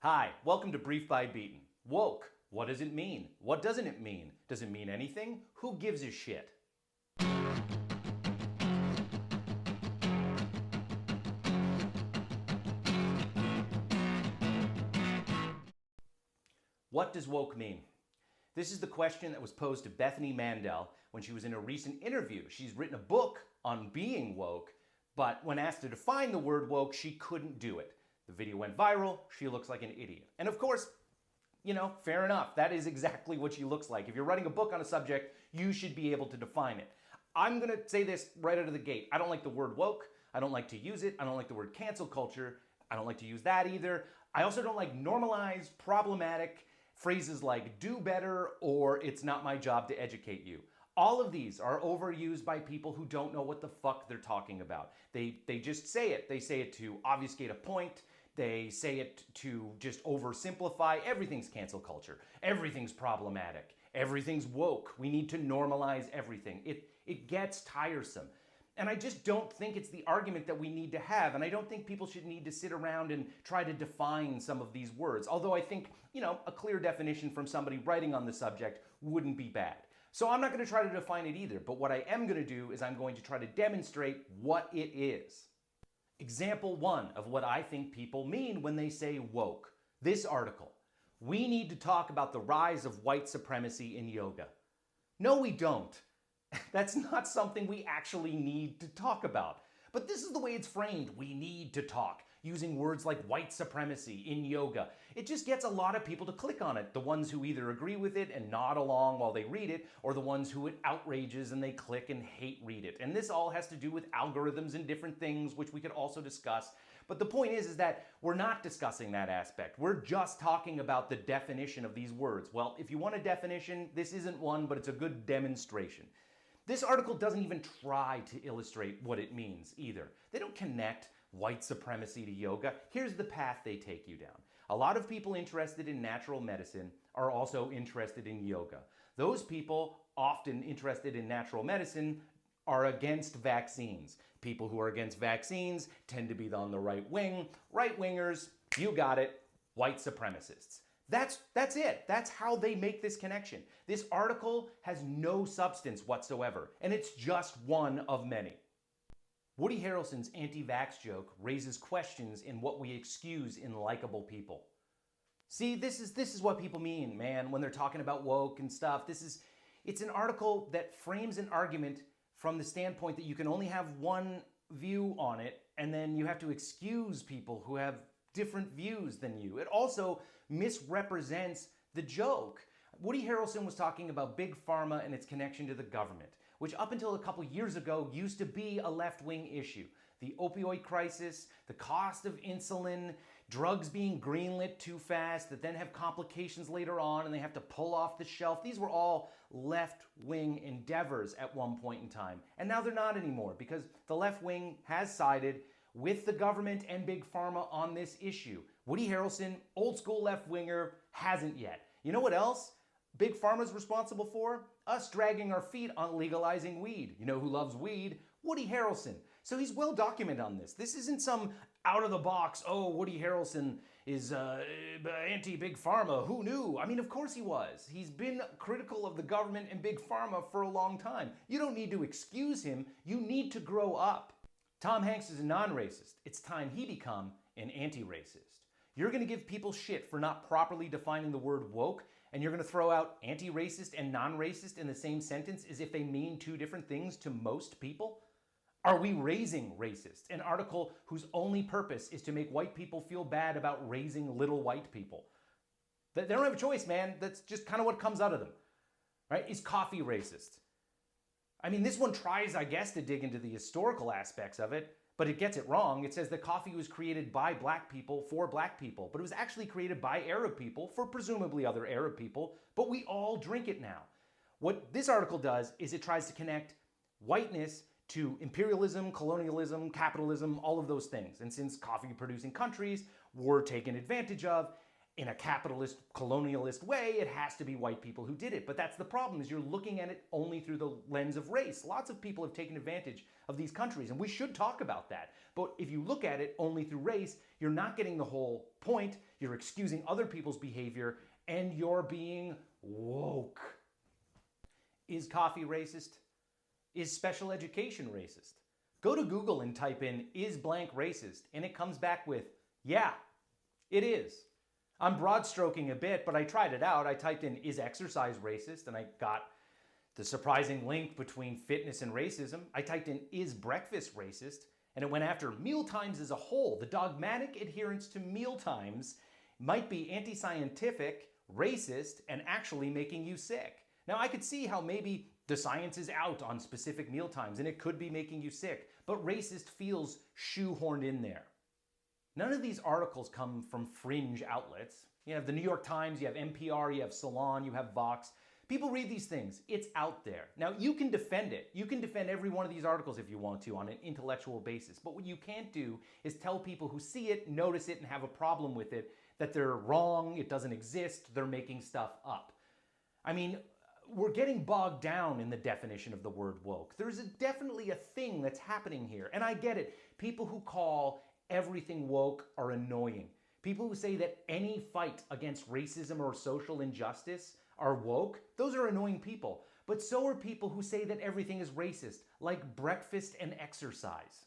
Hi, welcome to Brief by Beaton. Woke. What does it mean? What doesn't it mean? Does it mean anything? Who gives a shit? What does woke mean? This is the question that was posed to Bethany Mandel when she was in a recent interview. She's written a book on being woke, but when asked to define the word woke, she couldn't do it. The video went viral. She looks like an idiot. And of course, fair enough. That is exactly what she looks like. If you're writing a book on a subject, you should be able to define it. I'm going to say this right out of the gate. I don't like the word woke. I don't like to use it. I don't like the word cancel culture. I don't like to use that either. I also don't like normalized, problematic phrases like do better or it's not my job to educate you. All of these are overused by people who don't know what the fuck they're talking about. They just say it. They say it to obfuscate a point. They say it to just oversimplify. Everything's cancel culture. Everything's problematic. Everything's woke. We need to normalize everything. It gets tiresome. And I just don't think it's the argument that we need to have. And I don't think people should need to sit around and try to define some of these words. Although I think, a clear definition from somebody writing on the subject wouldn't be bad. So I'm not going to try to define it either. But what I am going to do is I'm going to try to demonstrate what it is. Example 1 of what I think people mean when they say woke. This article. We need to talk about the rise of white supremacy in yoga. No, we don't. That's not something we actually need to talk about. But this is the way it's framed. We need to talk, using words like white supremacy in yoga. It just gets a lot of people to click on it. The ones who either agree with it and nod along while they read it, or the ones who it outrages and they click and hate read it. And this all has to do with algorithms and different things, which we could also discuss. But the point is that we're not discussing that aspect. We're just talking about the definition of these words. Well, if you want a definition, this isn't one, but it's a good demonstration. This article doesn't even try to illustrate what it means either. They don't connect white supremacy to yoga. Here's the path they take you down. A lot of people interested in natural medicine are also interested in yoga. Those people, often interested in natural medicine, are against vaccines. People who are against vaccines tend to be on the right wing. Right-wingers, you got it, white supremacists. That's it. That's how they make this connection. This article has no substance whatsoever, and it's just one of many. Woody Harrelson's anti-vax joke raises questions in what we excuse in likable people. See, this is what people mean, man, when they're talking about woke and stuff. It's an article that frames an argument from the standpoint that you can only have one view on it, and then you have to excuse people who have different views than you. It also misrepresents the joke. Woody Harrelson was talking about big pharma and its connection to the government, which up until a couple years ago used to be a left-wing issue. The opioid crisis, the cost of insulin, drugs being greenlit too fast that then have complications later on and they have to pull off the shelf. These were all left-wing endeavors at one point in time. And now they're not anymore because the left wing has sided with the government and big pharma on this issue. Woody Harrelson, old school left-winger, hasn't yet. You know what else big pharma's responsible for? Us dragging our feet on legalizing weed. You know who loves weed? Woody Harrelson. So he's well documented on this. This isn't some out of the box, oh, Woody Harrelson is anti-big pharma. Who knew? I mean, of course he was. He's been critical of the government and big pharma for a long time. You don't need to excuse him. You need to grow up. Tom Hanks is a non-racist. It's time he become an anti-racist. You're going to give people shit for not properly defining the word woke, and you're going to throw out anti-racist and non-racist in the same sentence as if they mean two different things to most people? Are we raising racists? An article whose only purpose is to make white people feel bad about raising little white people. They don't have a choice, man. That's just kind of what comes out of them. Right? Is coffee racist? I mean, this one tries, I guess, to dig into the historical aspects of it, but it gets it wrong. It says that coffee was created by black people for black people, but it was actually created by Arab people for presumably other Arab people, but we all drink it now. What this article does is it tries to connect whiteness to imperialism, colonialism, capitalism, all of those things. And since coffee-producing countries were taken advantage of, in a capitalist, colonialist way, it has to be white people who did it. But that's the problem, is you're looking at it only through the lens of race. Lots of people have taken advantage of these countries, and we should talk about that. But if you look at it only through race, you're not getting the whole point. You're excusing other people's behavior, and you're being woke. Is coffee racist? Is special education racist? Go to Google and type in, "is blank racist?" and it comes back with, yeah, it is. I'm broad stroking a bit, but I tried it out. I typed in, "is exercise racist?" and I got the surprising link between fitness and racism. I typed in, "is breakfast racist?" and it went after meal times as a whole. The dogmatic adherence to meal times might be anti-scientific, racist, and actually making you sick. Now, I could see how maybe the science is out on specific meal times and it could be making you sick, but racist feels shoehorned in there. None of these articles come from fringe outlets. You have the New York Times, you have NPR, you have Salon, you have Vox. People read these things. It's out there. Now, you can defend it. You can defend every one of these articles if you want to on an intellectual basis. But what you can't do is tell people who see it, notice it, and have a problem with it that they're wrong, it doesn't exist, they're making stuff up. I mean, we're getting bogged down in the definition of the word woke. There's definitely a thing that's happening here. And I get it. People who call everything woke are annoying. People who say that any fight against racism or social injustice are woke, those are annoying people. But so are people who say that everything is racist, like breakfast and exercise.